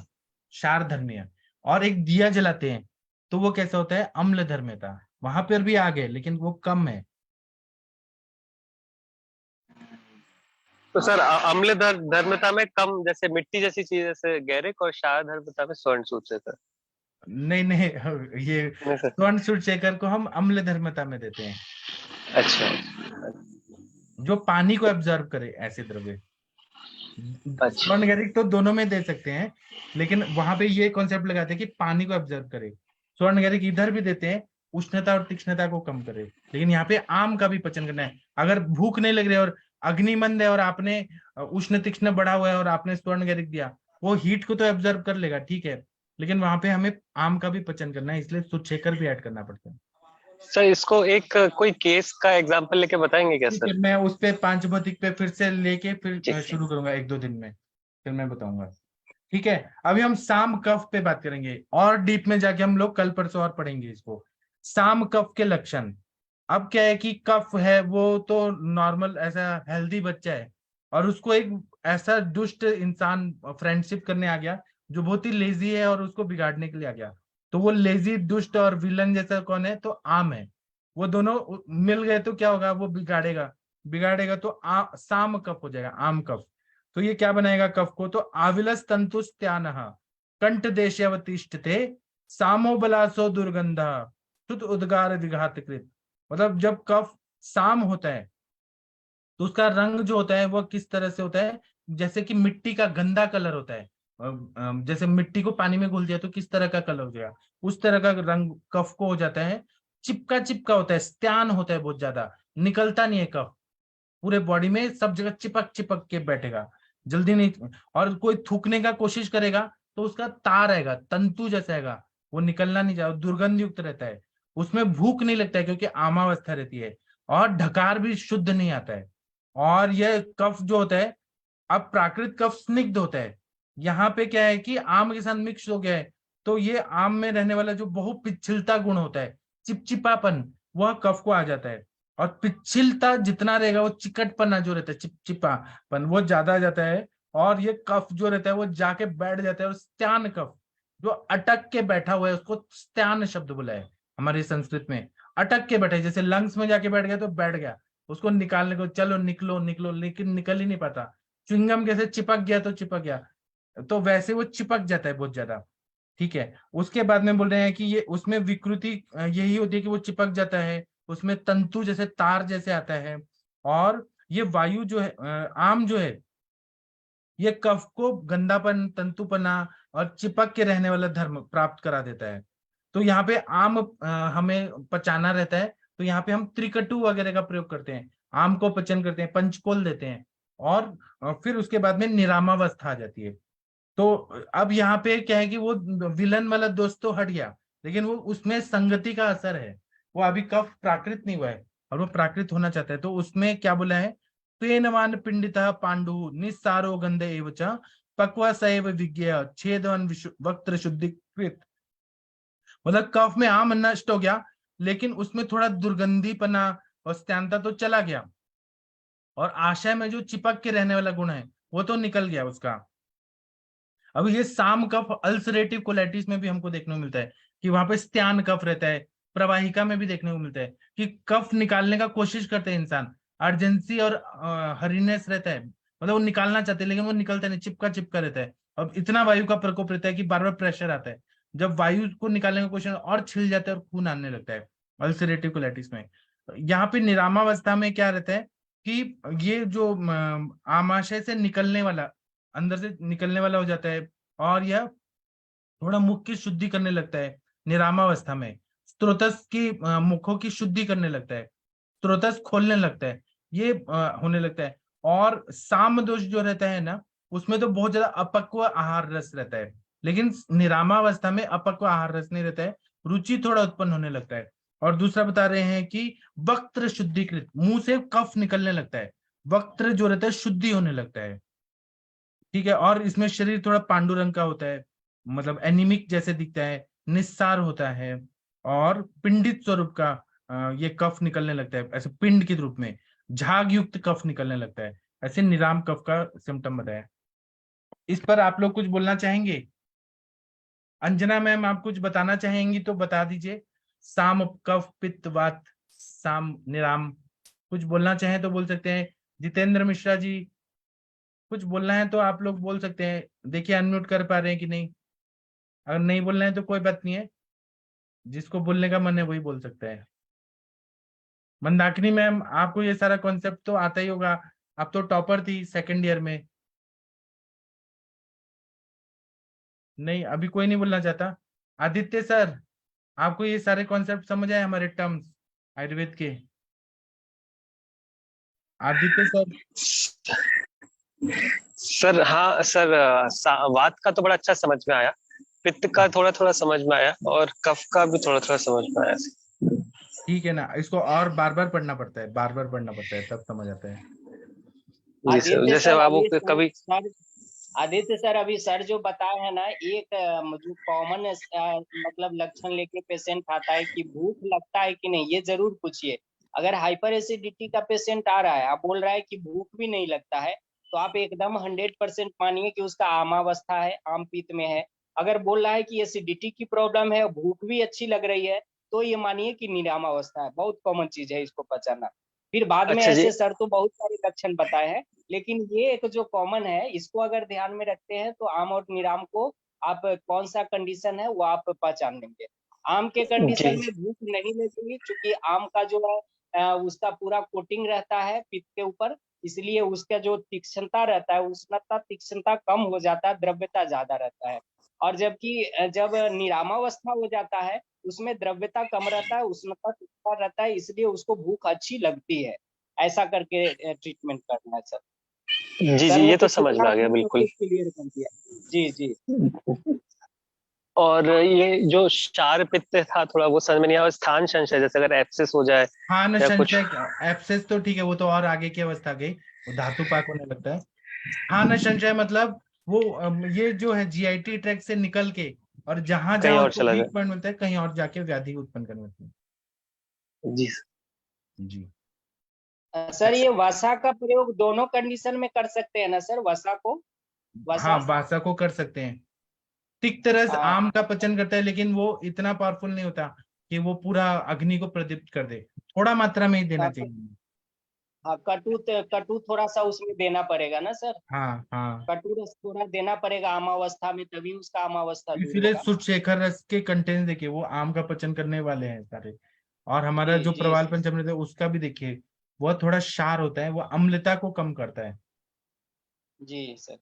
क्षार धर्मिया। और एक दिया जलाते हैं, तो वो कैसा होता है? अम्ल धर्मता। वहां पर भी आग है लेकिन वो कम है। तो सर अम्ल धर्मता में कम, जैसे मिट्टी जैसी चीज, जैसे गैरिक, और क्षार धर्मता में स्वर्ण सूत्र सर। नहीं नहीं, ये नहीं सर। स्वर्ण शेखर को हम अम्ल धर्मता में देते हैं, अच्छा जो पानी को एब्जॉर्ब करे ऐसे द्रव्य। अच्छा। स्वर्ण गैरिक तो दोनों में दे सकते हैं, लेकिन वहां पे ये कॉन्सेप्ट लगाते हैं कि पानी को एब्जॉर्ब करे। स्वर्ण गैरिक इधर भी देते हैं, उष्णता और तीक्ष्णता को कम करे, लेकिन यहाँ पे आम का भी पचन करना है। अगर भूख नहीं लग रही है और अग्निमंद है और आपने उष्ण तीक्ष्ण बढ़ा हुआ है और आपने स्वर्ण गैरिक दिया, वो हीट को तो एब्जॉर्ब कर लेगा, ठीक है, लेकिन वहां पे हमें आम का भी पचन करना है, इसलिए सुच्छेकर भी ऐड करना पड़ता है। सर इसको एक कोई केस का एग्जांपल लेके बताएंगे क्या ठीक है, सर? मैं उस पे पांच भौतिक पे फिर से लेके फिर जी शुरू करूंगा एक दो दिन में, फिर मैं बताऊंगा। ठीक है। अभी हम साम कफ पे बात करेंगे, और डीप में जाके हम लोग कल परसों और पढ़ेंगे इसको, साम कफ के लक्षण। अब क्या है कि कफ है वो तो नॉर्मल ऐसा हेल्दी बच्चा है, और उसको एक ऐसा दुष्ट इंसान फ्रेंडशिप करने आ गया जो बहुत ही लेजी है और उसको बिगाड़ने के लिए आ गया। तो वो लेजी दुष्ट और विलन जैसा कौन है? तो आम है। वो दोनों मिल गए तो क्या होगा? वो बिगाड़ेगा, बिगाड़ेगा तो साम कफ हो जाएगा, आम कफ। तो ये क्या बनाएगा कफ को, तो आविलस तंतुस्त्यानः कंठ देशवतिष्ठते सामो बलासो दुर्गंध शुद्ध उद्गार विघातकृत। मतलब जब कफ साम होता है तो उसका रंग जो होता है वो किस तरह से होता है, जैसे कि मिट्टी का गंदा कलर होता है। जैसे मिट्टी को पानी में घुल दिया तो किस तरह का कलर हो जाएगा, उस तरह का रंग कफ को हो जाता है। चिपका चिपका होता है, स्त्यान होता है बहुत ज्यादा, निकलता नहीं है कफ, पूरे बॉडी में सब जगह चिपक चिपक के बैठेगा, जल्दी नहीं। और कोई थूकने का कोशिश करेगा तो उसका तार आएगा, तंतु जैसा आएगा, वो निकलना नहीं जाएगा, दुर्गंध युक्त रहता है। उसमें भूख नहीं लगता है क्योंकि आमावस्था रहती है, और ढकार भी शुद्ध नहीं आता है। और यह कफ जो होता है, अब प्राकृत कफ स्निग्ध होता है, यहाँ पे क्या है कि आम के साथ मिक्स हो गया है, तो ये आम में रहने वाला जो बहुपिच्छिलता गुण होता है, चिपचिपापन, वह कफ को आ जाता है। और पिच्छिलता जितना रहेगा, वो चिकटपना जो रहता है, चिपचिपापन, वो ज्यादा आ जाता है। और ये कफ जो रहता है वो जाके बैठ जाता है, और स्त्यान कफ जो अटक के बैठा हुआ है उसको स्त्यान शब्द बोला है हमारे संस्कृत में। अटक के बैठे, जैसे लंग्स में जाके बैठ गया तो बैठ गया, उसको निकालने को चलो निकलो निकलो, लेकिन निकल ही नहीं पाता। च्युइंगम कैसे चिपक गया तो चिपक गया, तो वैसे वो चिपक जाता है बहुत ज्यादा। ठीक है, उसके बाद में बोल रहे हैं कि ये उसमें विकृति यही होती है कि वो चिपक जाता है, उसमें तंतु जैसे तार जैसे आता है। और ये वायु जो है आम जो है, ये कफ को गंदापन, तंतुपना और चिपक के रहने वाला धर्म प्राप्त करा देता है। तो यहाँ पे आम हमें पचाना रहता है, तो यहाँ पे हम त्रिकटु वगैरह का प्रयोग करते हैं, आम को पचन करते हैं, पंचकोल देते हैं। और फिर उसके बाद में निरामावस्था आ जाती है। तो अब यहाँ पे क्या है कि वो विलन वाला दोस्त तो हट गया, लेकिन वो उसमें संगति का असर है, वो अभी कफ प्राकृत नहीं हुआ है और वो प्राकृत होना चाहता है। तो उसमें क्या बोला है, तेनवान पिंडितः पांडु निस्सारो गंध एव च पक्वा सैव विज्ञेय छेदवन वक्त्र शुद्धिकृत। मतलब कफ में आम नष्ट हो गया, लेकिन उसमें थोड़ा दुर्गंधीपना और स्त्यांता तो चला गया, और आशय में जो चिपक के रहने वाला गुण है वो तो निकल गया उसका। अब ये साम कफ अल्सरेटिव कोलाइटिस में भी हमको देखने को मिलता है कि वहां पे स्त्यान कफ रहता है, प्रवाहिका में भी देखने को मिलता है कि कफ निकालने का कोशिश करते हैं इंसान, अर्जेंसी और हरीनेस रहता है, मतलब वो निकालना चाहते हैं लेकिन वो निकलता नहीं, चिपका चिपका रहता है। अब इतना वायु का प्रकोप रहता है कि बार बार प्रेशर आता है, जब वायु को निकालने का कोशिश और छिल जाता है और खून आने लगता है अल्सरेटिव कोलाइटिस में। यहाँ पे निरामावस्था में क्या रहता है कि ये जो आमाशय से निकलने वाला, अंदर से निकलने वाला हो जाता है, और यह थोड़ा मुख की शुद्धि करने लगता है निरामावस्था में, स्त्रोतस की मुखों की शुद्धि करने लगता है, स्त्रोतस खोलने लगता है, ये होने लगता है। और साम दोष जो रहता है ना, उसमें तो बहुत ज्यादा अपक्व आहार रस रहता है, लेकिन निरामावस्था में अपक्व आहार रस नहीं रहता है, रुचि थोड़ा उत्पन्न होने लगता है। और दूसरा बता रहे हैं कि वक्त्र शुद्धिकृत, मुंह से कफ निकलने लगता है, वक्त्र जो रहता है शुद्धि होने लगता है। ठीक है, और इसमें शरीर थोड़ा पांडु रंग का होता है, मतलब एनीमिक जैसे दिखता है, निस्सार होता है, और पिंडित स्वरूप का ये कफ निकलने लगता है, ऐसे पिंड के रूप में झाग युक्त कफ निकलने लगता है। ऐसे निराम कफ का सिम्टम बताया। इस पर आप लोग कुछ बोलना चाहेंगे? अंजना मैम, आप कुछ बताना चाहेंगी तो बता दीजिए। साम कफ पित्त वात साम निराम, कुछ बोलना चाहें तो बोल सकते हैं। जितेंद्र मिश्रा जी, कुछ बोलना है तो आप लोग बोल सकते हैं, देखिए अनम्यूट कर पा रहे हैं कि नहीं। अगर नहीं बोलना है तो कोई बात नहीं है, जिसको बोलने का मन है वही बोल सकता है। मंदाकिनी मैम, आपको ये सारा कॉन्सेप्ट तो आता ही होगा, आप तो टॉपर थी सेकंड ईयर में। नहीं, अभी कोई नहीं बोलना चाहता। आदित्य सर, आपको ये सारे कॉन्सेप्ट समझ आए हमारे टर्म्स आयुर्वेद के? आदित्य सर। सर हाँ सर, वात का तो बड़ा अच्छा समझ में आया, पित्त का थोड़ा थोड़ा समझ में आया, और कफ का भी थोड़ा थोड़ा समझ में आया। ठीक है ना, इसको और बार बार पढ़ना पड़ता है, बार बार पढ़ना पड़ता है, तब समझ आता है। जी सर, जैसे बाबू कभी आदित्य सर, अभी सर जो बताए हैं ना, एक जो कॉमन मतलब लक्षण लेके पेशेंट आता है कि भूख लगता है कि नहीं, ये जरूर पूछिए। अगर हाइपर एसिडिटी का पेशेंट आ रहा है, आप बोल रहा है कि भूख भी नहीं लगता है, तो आप एकदम 100% मानिए कि उसका आमावस्था है, आम पित्त में है। अगर बोल रहा है कि एसिडिटी की प्रॉब्लम है, भूख भी अच्छी लग रही है, तो ये मानिए कि निरामावस्था है। बहुत कॉमन चीज है इसको पचाना। फिर बाद में अच्छा जी। ऐसे सर तो बहुत सारे लक्षण बताए हैं, लेकिन ये एक जो कॉमन है, इसको अगर ध्यान में रखते हैं तो आम और निराम को आप कौन सा कंडीशन है वो आप पहचान लेंगे। आम के कंडीशन जी में भूख नहीं लगेगी, क्योंकि आम का जो है उसका पूरा कोटिंग रहता है पित्त के ऊपर, इसलिए उसका जो तीक्ष्णता रहता है, उष्णता तीक्ष्णता कम हो जाता है, द्रव्यता ज्यादा रहता है। और जबकि जब निरामावस्था हो जाता है, उसमें द्रव्यता कम रहता है, उष्णता तीक्ष्णता रहता है, इसलिए उसको भूख अच्छी लगती है। ऐसा करके ट्रीटमेंट करना है सर। जी सर जी, वो ये तो कुछ समझ इतना में आ गया आपने बिल्कुल। क्लियर कर दिया। जी जी। और ये जो क्षार पित्त था थोड़ा वो समझ में नहीं आया, और स्थान संशय जैसे अगर एब्सेस हो जाए हाँ न या कुछ। संशय, एब्सेस तो ठीक है, वो तो और आगे की अवस्था गई, वो धातु पाक होने लगता है। हाँ न संशय मतलब वो ये जो है जीआईटी ट्रैक से निकल के और जहां कहीं जहां और उसको चला वीक जाए। पॉइंट मिलता है कहीं और जाके व्याधि उत्पन्न करने लगती है। जी। जी सर ये वसा का प्रयोग दोनों कंडीशन में कर सकते हैं ना सर, वसा को? हाँ, वसा वासा को कर सकते हैं। तिक्त रस हाँ आम का पचन करता है, लेकिन वो इतना पावरफुल नहीं होता कि वो पूरा अग्नि को प्रदीप्त कर दे, थोड़ा मात्रा में ही देना हाँ, चाहिए। हाँ, कटु थोड़ा सा उसमें देना पड़ेगा ना सर। हाँ हाँ, कटु रस थोड़ा देना पड़ेगा आमावस्था में, तभी उसका आमावस्था दूर इसीलिए होगा। शुद्ध शेखर रस के कंटेंट देखिए, वो आम का पचन करने वाले हैं सारे। और हमारा जी जो जी प्रवाल सर। पंचामृत है उसका भी देखिए, वह थोड़ा क्षार होता है, वो अम्लता को कम करता है। जी सर।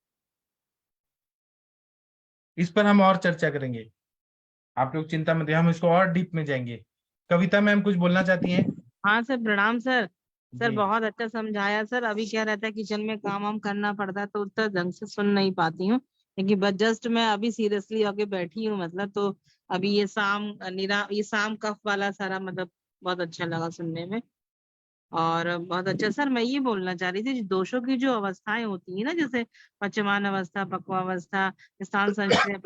इस पर हम और चर्चा करेंगे, आप लोग चिंता मत, हम इसको और डीप में जाएंगे। कविता मैम कुछ बोलना चाहती हैं? हाँ सर, प्रणाम सर। सर जी बहुत अच्छा समझाया सर। अभी क्या रहता है, किचन में काम वाम करना पड़ता है तो उतना ढंग से सुन नहीं पाती हूँ, लेकिन बस जस्ट मैं अभी सीरियसली होके बैठी हूँ मतलब। तो अभी ये शाम कफ वाला सारा मतलब बहुत अच्छा लगा सुनने में। और बहुत अच्छा सर, मैं ये बोलना चाह रही थी, दोषों की जो अवस्थाएं होती है ना, जैसे पचमान अवस्था, पक्वावस्था, स्थान संशय,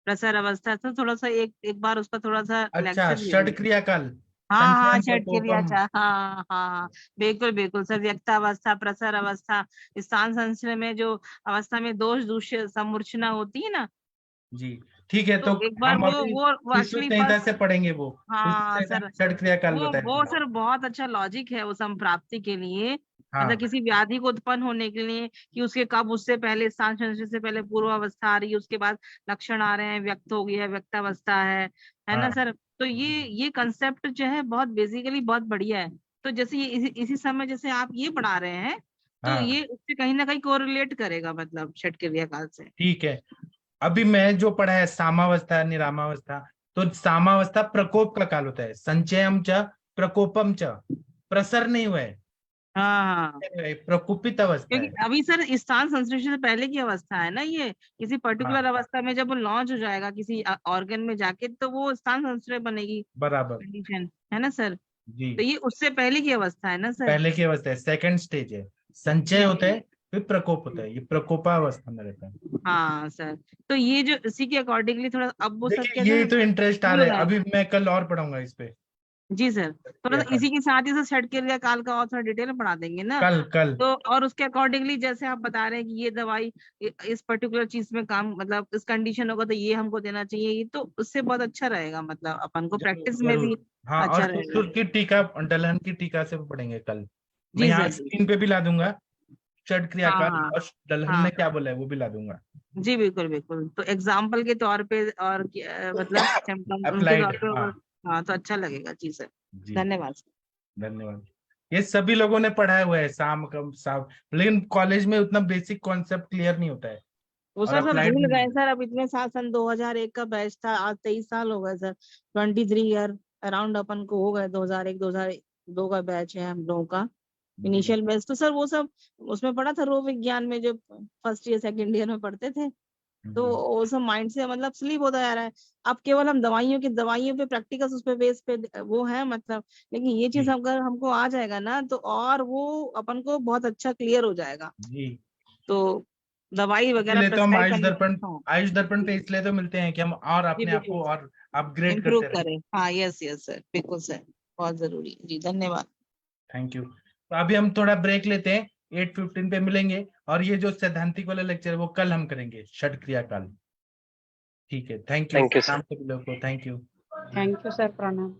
प्रसर अवस्था, तो थोड़ा सा एक एक बार उसका थोड़ा सा अच्छा, लेक्चर ले षड लीजिए। क्रियाकाल, हाँ हाँ, संचयन छठ के लिए प्रकोपम। अच्छा, हाँ हाँ हाँ, बिल्कुल बिल्कुल सर। व्यक्तावस्था, प्रसर अवस्था, स्थान संचय में जो अवस्था में दोष दूष्य समूर्छना होती है ना, जी ठीक है, तो तो एक बार हम अभी वो सुश्रुत एक्चुअली संहिता से फर्स्ट। पढ़ेंगे, वो सुश्रुत हाँ संहिता सर, में षड क्रियाकाल बताया वो गया। सर बहुत अच्छा लॉजिक है वो संप्राप्ति के लिए। मतलब हाँ किसी व्याधि को उत्पन्न होने के लिए, कि उसके कब, उससे पहले स्थान संचय से पहले पूर्व अवस्था आ रही है, उसके बाद लक्षण आ रहे हैं, व्यक्त हो गया, व्यक्तावस्था है ना हाँ सर। तो ये कंसेप्ट जो है बहुत बेसिकली बहुत बढ़िया है। तो जैसे ये इसी समय जैसे आप ये पढ़ा रहे हैं, तो हाँ, ये उससे कहीं ना कहीं कोरिलेट करेगा मतलब छठ क्रिया काल से। ठीक है। अभी मैं जो पढ़ा है सामावस्था निरामावस्था, तो सामावस्था प्रकोप का काल होता है, संचयम च प्रकोपम च, प्रसर नहीं हुआ है, हाँ हाँ, प्रकुपित अवस्था क्योंकि है। अभी सर स्थान संश्लेषण से पहले की अवस्था है ना ये। किसी पर्टिकुलर हाँ अवस्था में जब वो लॉन्च हो जाएगा किसी ऑर्गन में जाके, तो वो स्थान संश्लेषण बनेगी बराबर। कंडीशन, है ना सर। जी, तो ये उससे पहले की अवस्था है ना सर। पहले की अवस्था है, सेकंड स्टेज है। संचय जी होता जी। है, फिर प्रकोप होता है, ये प्रकोपावस्था में रहता है। हाँ सर, तो ये जो इसी के अकॉर्डिंगली थोड़ा अब वो सर देखिए कहते ये हैं तो इंटरेस्ट आ भूल रहा है, गए। अभी मैं कल और पढ़ूंगा इस पे। जी सर, थोड़ा सा इसी के साथ ही सर छठ क्रिया काल का और थोड़ा डिटेल में पढ़ा देंगे ना। कल कल तो और उसके अकॉर्डिंगली जैसे आप बता रहे हैं कि ये दवाई इस पर्टिकुलर चीज में काम, मतलब इस कंडीशन होगा तो ये हमको देना चाहिए, ये तो उससे बहुत अच्छा रहेगा, मतलब अपन को जरूर प्रैक्टिस में भी जरूर। हाँ, और अच्छा रहेगा। सुसुर की टीका, दलहन की टीका से भी पढ़ेंगे कल। मैं जी यहाँ सर जी। स्क्रीन पे भी ला दूंगा, षड हाँ क्रियाकाल हाँ और दलहन हाँ, ने क्या बोला है वो भी ला दूंगा। जी बिल्कुल बिल्कुल, तो एग्जाम्पल के तौर पे और मतलब उनके अप्लाइड, तौर पे हाँ। हाँ तो अच्छा लगेगा जी सर। जी, धन्यवाद सर। धन्यवाद। ये सभी लोगों ने पढ़ाया हुआ है शाम का साहब, लेकिन कॉलेज में उतना बेसिक कॉन्सेप्ट क्लियर नहीं होता है, वो और सर सब अप्लाइड भूल भी नहीं गए होता सर। अब इतने साल, सन 2001 का बैच था, आज 23 साल हो गए सर। 23 ईयर अराउंड अपन को हो गए। 2001 2002 का बैच है हम लोगों का, है। जी इनिशियल बैच। तो सर वो सब उसमें पढ़ा था, रोग विज्ञान में जो फर्स्ट ईयर सेकंड ईयर में पढ़ते थे। तो जी वो सब माइंड से मतलब स्लीप होता जा रहा है। अब केवल हम दवाइयों पे प्रैक्टिकल्स उस पे बेस पे वो है मतलब। लेकिन ये चीज जी अगर हमको आ जाएगा ना, तो और वो अपन को बहुत अच्छा क्लियर हो जाएगा। जी। तो दवाई वगैरह इसीलिए तो हम प्रेस्क्राइब करने में, हाँ आयुष दर्पण पे इसलिए तो मिलते हैं कि हम और जी अपने आप बिल्कुल को और अपग्रेड इम्प्रूव करते रहें। करें। हाँ यस यस सर, बिल्कुल सर, बहुत जरूरी जी। धन्यवाद। Thank you. तो अभी हम थोड़ा ब्रेक लेते हैं, 8:15 पे मिलेंगे, और ये जो सैद्धांतिक वाला लेक्चर है वो कल हम करेंगे, षड क्रियाकाल। ठीक है, thank you, thank you sir. नाम सभी लोग को thank you. Thank you sir, प्रणाम।